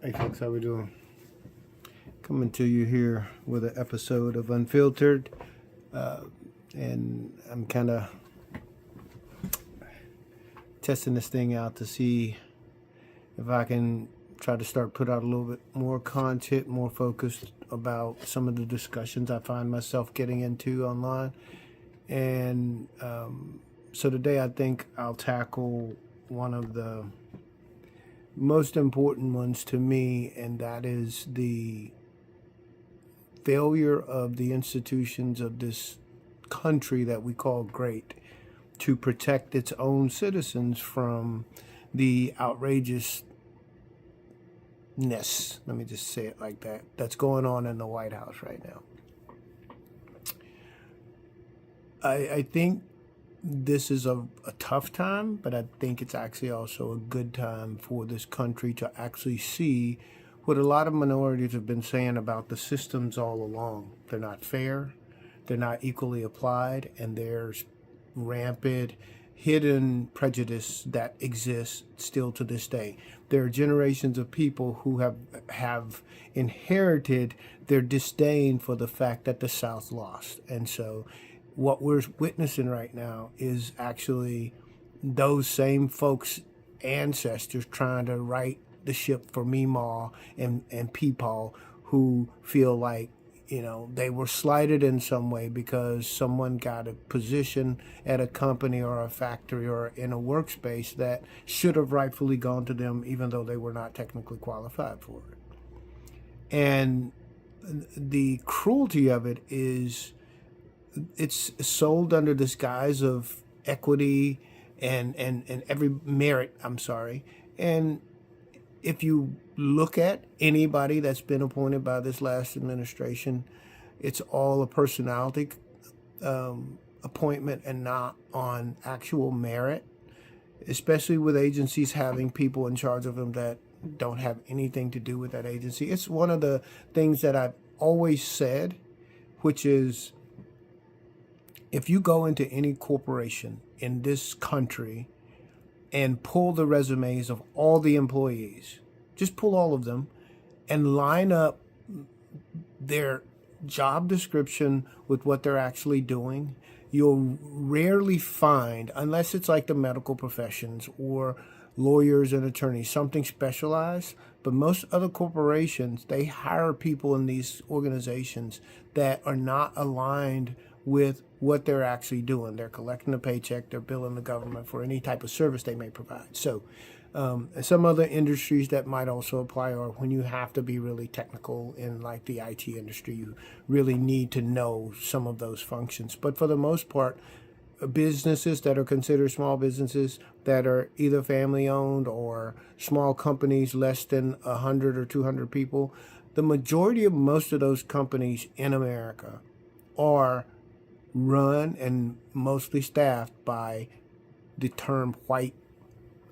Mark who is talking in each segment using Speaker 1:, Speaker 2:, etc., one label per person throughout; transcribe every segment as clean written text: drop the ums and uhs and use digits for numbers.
Speaker 1: Hey folks, how we doing? Coming to you here with an episode of Unfiltered, and I'm kind of testing this thing out to see if I can try to start put out a little bit more content, more focused about some of the discussions I find myself getting into online. And so today I think I'll tackle one of the most important ones to me, and that is the failure of the institutions of this country that we call great to protect its own citizens from the outrageousness, let me just say it like that, that's going on in the White House right now. I think this is a tough time, but I think it's actually also a good time for this country to actually see what a lot of minorities have been saying about the systems all along. They're not fair, they're not equally applied, and there's rampant hidden prejudice that exists still to this day. There are generations of people who have inherited their disdain for the fact that the South lost. And so what we're witnessing right now is actually those same folks' ancestors trying to right the ship for Meemaw and Peepaw, who feel like, you know, they were slighted in some way because someone got a position at a company or a factory or in a workspace that should have rightfully gone to them, even though they were not technically qualified for it. And the cruelty of it is it's sold under this guise of equity and every merit, And if you look at anybody that's been appointed by this last administration, it's all a personality appointment and not on actual merit, especially with agencies having people in charge of them that don't have anything to do with that agency. It's one of the things that I've always said, which is, if you go into any corporation in this country and pull the resumes of all the employees, just pull all of them and line up their job description with what they're actually doing, you'll rarely find, unless it's like the medical professions or lawyers and attorneys, something specialized. But most other corporations, they hire people in these organizations that are not aligned with what they're actually doing. They're collecting a paycheck, they're billing the government for any type of service they may provide. So some other industries that might also apply are when you have to be really technical in like the IT industry, you really need to know some of those functions. But for the most part, businesses that are considered small businesses that are either family owned or small companies less than 100 or 200 people, the majority of most of those companies in America are run and mostly staffed by the term white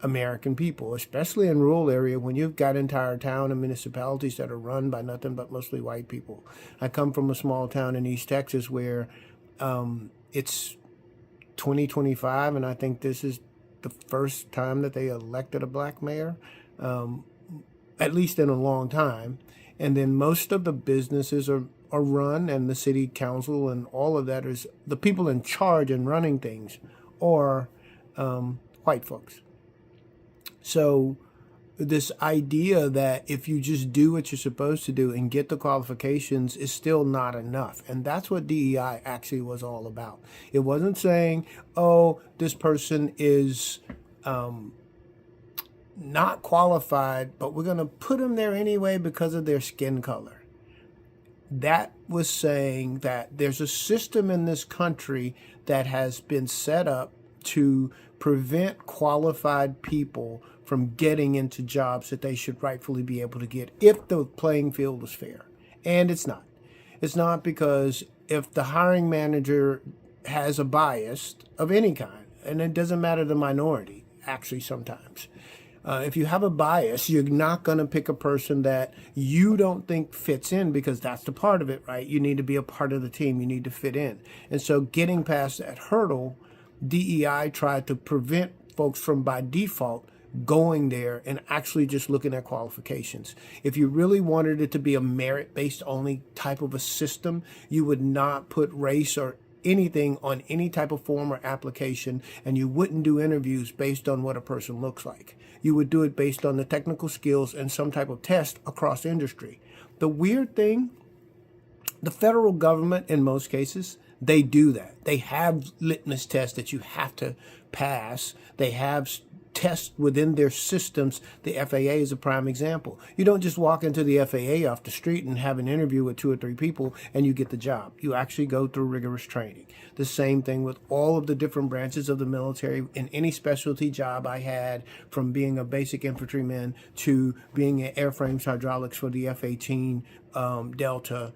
Speaker 1: American people, especially in rural area when you've got entire town and municipalities that are run by nothing but mostly white people. I come from a small town in East Texas where it's 2025, and I think this is the first time that they elected a black mayor, at least in a long time. And then most of the businesses are run, and the city council and all of that is the people in charge and running things are white folks. So this idea that if you just do what you're supposed to do and get the qualifications is still not enough. And that's what DEI actually was all about. It wasn't saying, oh, this person is not qualified, but we're going to put them there anyway because of their skin color. That was saying that there's a system in this country that has been set up to prevent qualified people from getting into jobs that they should rightfully be able to get if the playing field is fair. And it's not. It's not, because if the hiring manager has a bias of any kind, and it doesn't matter the minority, actually sometimes, if you have a bias, you're not going to pick a person that you don't think fits in, because that's the part of it, right? You need to be a part of the team. You need to fit in. And so getting past that hurdle, DEI tried to prevent folks from, by default, going there and actually just looking at qualifications. If you really wanted it to be a merit-based only type of a system, you would not put race or anything on any type of form or application, and you wouldn't do interviews based on what a person looks like. You would do it based on the technical skills and some type of test across industry. The weird thing, the federal government, in most cases, they do that. They have litmus tests that you have to pass. They have tests within their systems. The FAA is a prime example. You don't just walk into the FAA off the street and have an interview with 2 or 3 people and you get the job. You actually go through rigorous training. The same thing with all of the different branches of the military. In any specialty job I had, from being a basic infantryman to being an airframes hydraulics for the F-18 Delta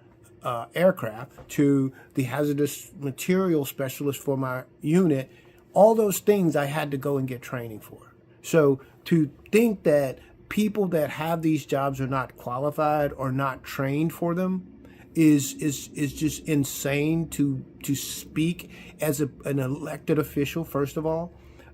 Speaker 1: aircraft, to the hazardous material specialist for my unit, all those things I had to go and get training for. So to think that people that have these jobs are not qualified or not trained for them is just insane to speak as an elected official, first of all,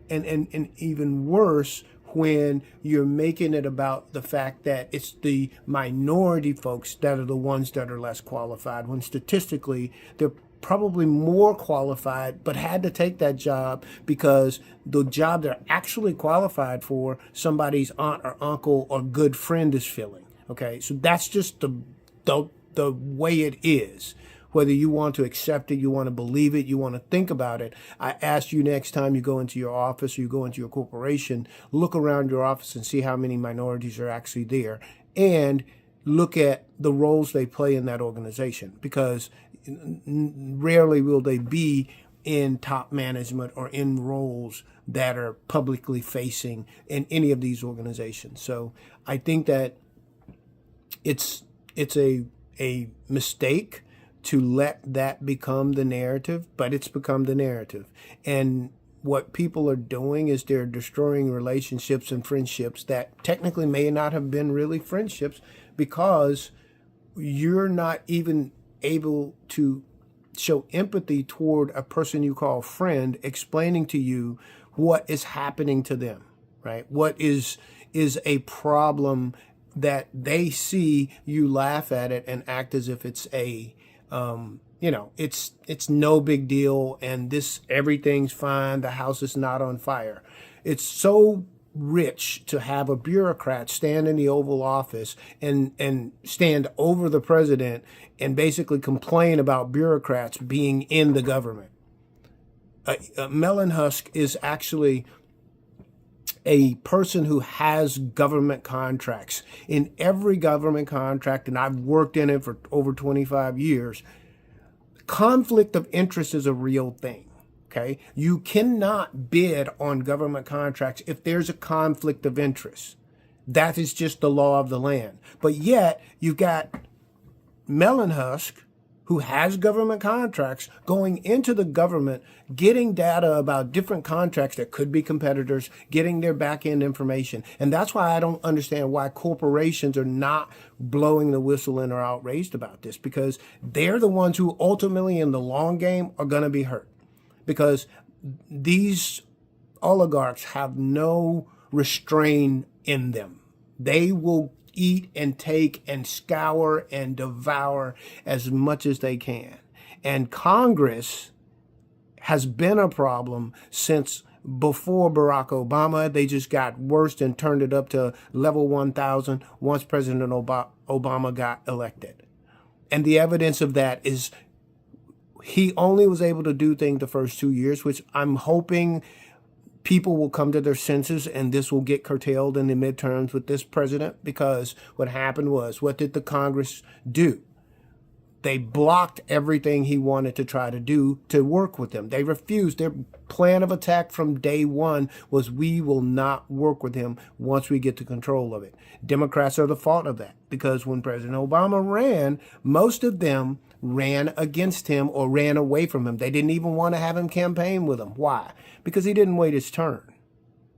Speaker 1: and even worse when you're making it about the fact that it's the minority folks that are the ones that are less qualified, when statistically they're probably more qualified but had to take that job because the job they're actually qualified for, somebody's aunt or uncle or good friend is filling. Okay, so that's just the way it is. Whether you want to accept it, you want to believe it, you want to think about it. I ask you, next time you go into your office or you go into your corporation, look around your office and see how many minorities are actually there, and look at the roles they play in that organization, because rarely will they be in top management or in roles that are publicly facing in any of these organizations. So I think that it's a mistake to let that become the narrative, but it's become the narrative. And what people are doing is they're destroying relationships and friendships that technically may not have been really friendships, because you're not even able to show empathy toward a person you call friend, explaining to you what is happening to them, right? What is a problem that they see, you laugh at it and act as if it's it's no big deal, and everything's fine, the house is not on fire. It's so rich to have a bureaucrat stand in the Oval Office and stand over the president and basically complain about bureaucrats being in the government. Mellenhusk is actually a person who has government contracts. In every government contract, and I've worked in it for over 25 years, conflict of interest is a real thing. Okay, you cannot bid on government contracts if there's a conflict of interest. That is just the law of the land. But yet you've got Mellenhusk, who has government contracts, going into the government, getting data about different contracts that could be competitors, getting their back end information. And that's why I don't understand why corporations are not blowing the whistle and are outraged about this, because they're the ones who ultimately in the long game are going to be hurt, because these oligarchs have no restraint in them. They will eat and take and scour and devour as much as they can. And Congress has been a problem since before Barack Obama. They just got worse and turned it up to level 1,000 once President Obama got elected. And the evidence of that is he only was able to do things the first 2 years, which I'm hoping people will come to their senses and this will get curtailed in the midterms with this president. Because what happened was, what did the Congress do? They blocked everything he wanted to try to do to work with them. They refused. Their plan of attack from day one was, we will not work with him once we get to control of it. Democrats are the fault of that, because when President Obama ran, most of them ran against him or ran away from him. They didn't even want to have him campaign with him. Why? Because he didn't wait his turn.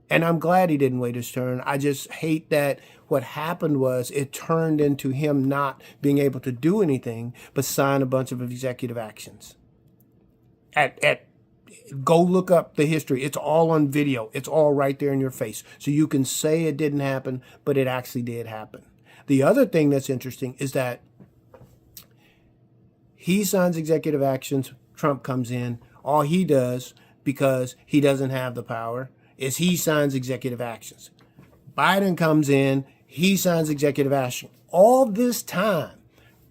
Speaker 1: And I'm glad he didn't wait his turn. I just hate that what happened was it turned into him not being able to do anything but sign a bunch of executive actions at Go look up the history. It's all on video. It's all right there in your face. So you can say it didn't happen, but it actually did happen. The other thing that's interesting is that he signs executive actions. Trump comes in. All he does, because he doesn't have the power, is he signs executive actions. Biden comes in. He signs executive action. All this time,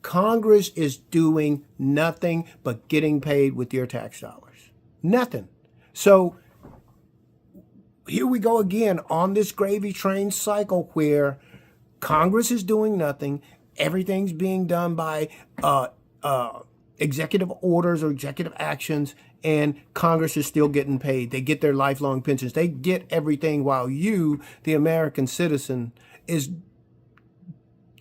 Speaker 1: Congress is doing nothing but getting paid with your tax dollars. Nothing. So here we go again on this gravy train cycle where Congress is doing nothing. Everything's being done by executive orders or executive actions, and Congress is still getting paid. They get their lifelong pensions. They get everything while you, the American citizen, is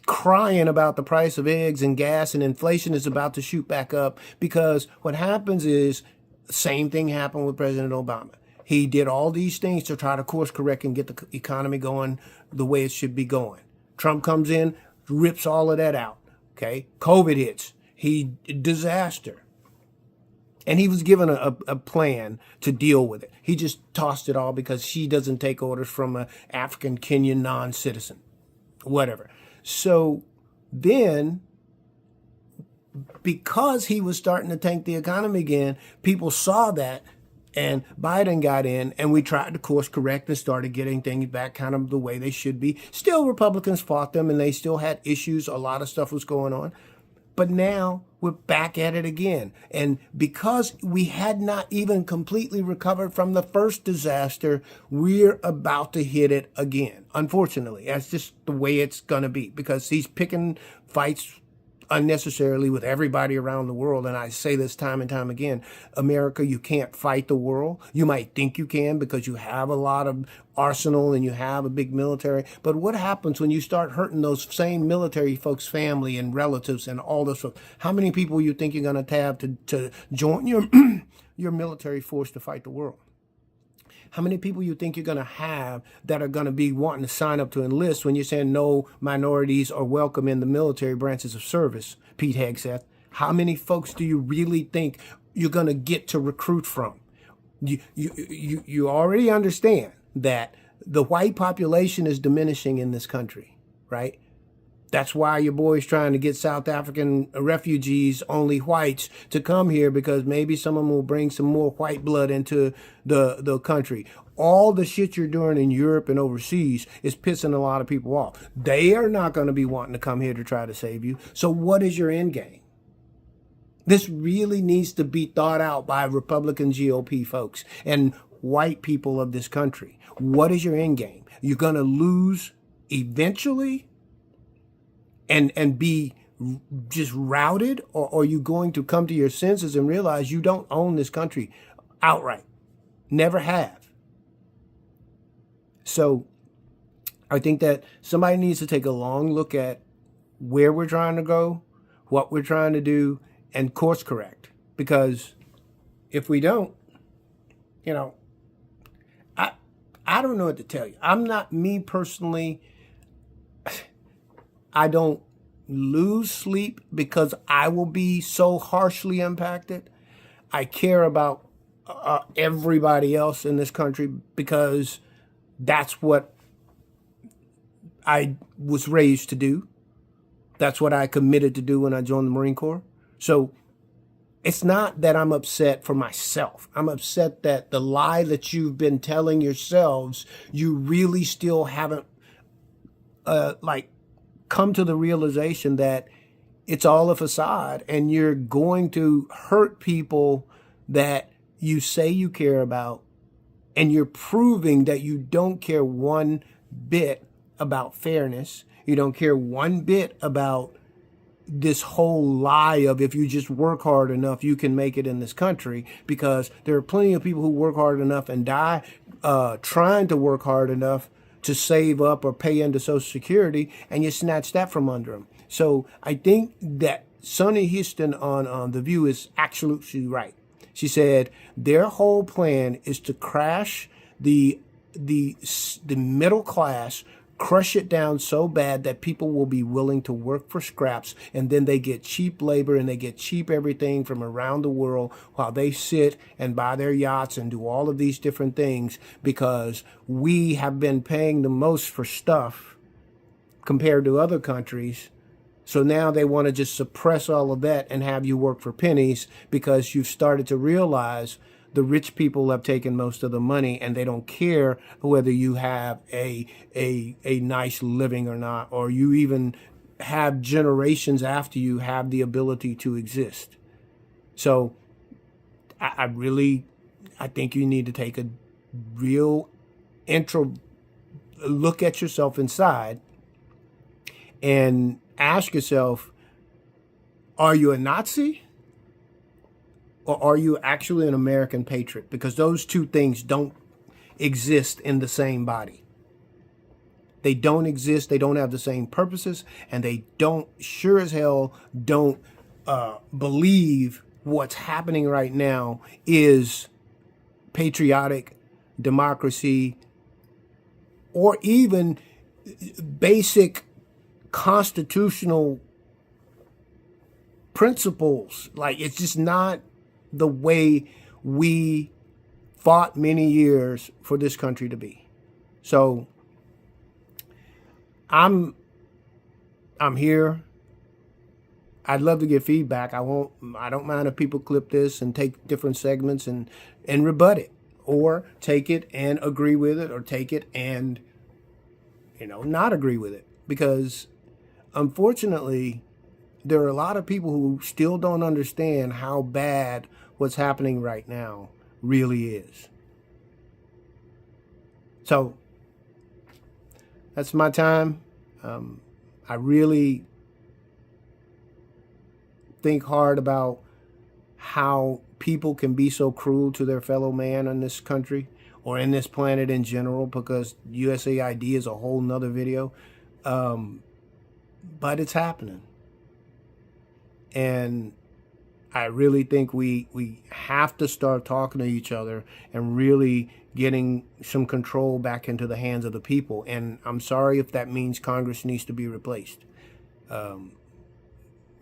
Speaker 1: crying about the price of eggs and gas, and inflation is about to shoot back up, because what happens is the same thing happened with President Obama. He did all these things to try to course correct and get the economy going the way it should be going. Trump comes in, rips all of that out. Okay, COVID hits. Disaster. And he was given a plan to deal with it. He just tossed it all because he doesn't take orders from an African Kenyan non-citizen. Whatever. So then, because he was starting to tank the economy again, people saw that, and Biden got in, and we tried to course correct and started getting things back kind of the way they should be. Still, Republicans fought them, and they still had issues. A lot of stuff was going on. But now we're back at it again. And because we had not even completely recovered from the first disaster, we're about to hit it again. Unfortunately, that's just the way it's going to be, because he's picking fights unnecessarily with everybody around the world. And I say this time and time again, America, you can't fight the world. You might think you can because you have a lot of arsenal and you have a big military. But what happens when you start hurting those same military folks' family and relatives and all this stuff? How many people you think you're going to have to join your military force to fight the world? How many people you think you're going to have that are going to be wanting to sign up to enlist when you're saying no minorities are welcome in the military branches of service, Pete Hegseth? How many folks do you really think you're going to get to recruit from? You already understand that the white population is diminishing in this country, right? That's why your boy's trying to get South African refugees, only whites, to come here, because maybe some of them will bring some more white blood into the country. All the shit you're doing in Europe and overseas is pissing a lot of people off. They are not going to be wanting to come here to try to save you. So what is your end game? This really needs to be thought out by Republican GOP folks and white people of this country. What is your end game? You're going to lose eventually and be just routed, or are you going to come to your senses and realize you don't own this country outright? Never have. So I think that somebody needs to take a long look at where we're trying to go, what we're trying to do, and course correct. Because if we don't, I don't know what to tell you. I'm not, me personally, I don't lose sleep because I will be so harshly impacted. I care about everybody else in this country because that's what I was raised to do. That's what I committed to do when I joined the Marine Corps. So it's not that I'm upset for myself. I'm upset that the lie that you've been telling yourselves, you really still haven't come to the realization that it's all a facade, and you're going to hurt people that you say you care about, and you're proving that you don't care one bit about fairness. You don't care one bit about this whole lie of if you just work hard enough, you can make it in this country, because there are plenty of people who work hard enough and die trying to work hard enough to save up or pay into Social Security, and you snatch that from under them. So I think that Sonny Houston on The View is absolutely right. She said their whole plan is to crash the middle class, crush it down so bad that people will be willing to work for scraps, and then they get cheap labor and they get cheap everything from around the world while they sit and buy their yachts and do all of these different things, because we have been paying the most for stuff compared to other countries. So now they want to just suppress all of that and have you work for pennies, because you've started to realize the rich people have taken most of the money, and they don't care whether you have a nice living or not, or you even have generations after you have the ability to exist. So I think you need to take a real look at yourself inside and ask yourself, are you a Nazi? Or are you actually an American patriot? Because those two things don't exist in the same body. They don't exist. They don't have the same purposes. And they don't, sure as hell, don't believe what's happening right now is patriotic democracy, or even basic constitutional principles. Like, it's just not the way we fought many years for this country to be. So I'm here. I'd love to get feedback. I don't mind if people clip this and take different segments and rebut it, or take it and agree with it, or take it and, not agree with it. Because unfortunately, there are a lot of people who still don't understand how bad what's happening right now really is. So that's my time. I really think hard about how people can be so cruel to their fellow man in this country, or in this planet in general, because USAID is a whole nother video. But it's happening. And I really think we have to start talking to each other and really getting some control back into the hands of the people. And I'm sorry if that means Congress needs to be replaced.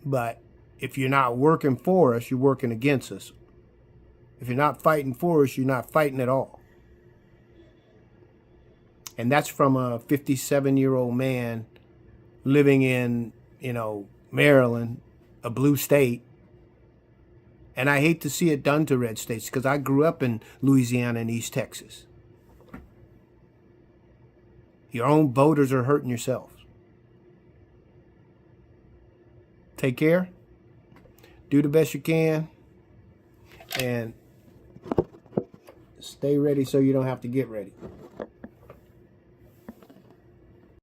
Speaker 1: But if you're not working for us, you're working against us. If you're not fighting for us, you're not fighting at all. And that's from a 57-year-old man living in, Maryland, a blue state. And I hate to see it done to red states, because I grew up in Louisiana and East Texas. Your own voters are hurting yourselves. Take care. Do the best you can. And stay ready so you don't have to get ready.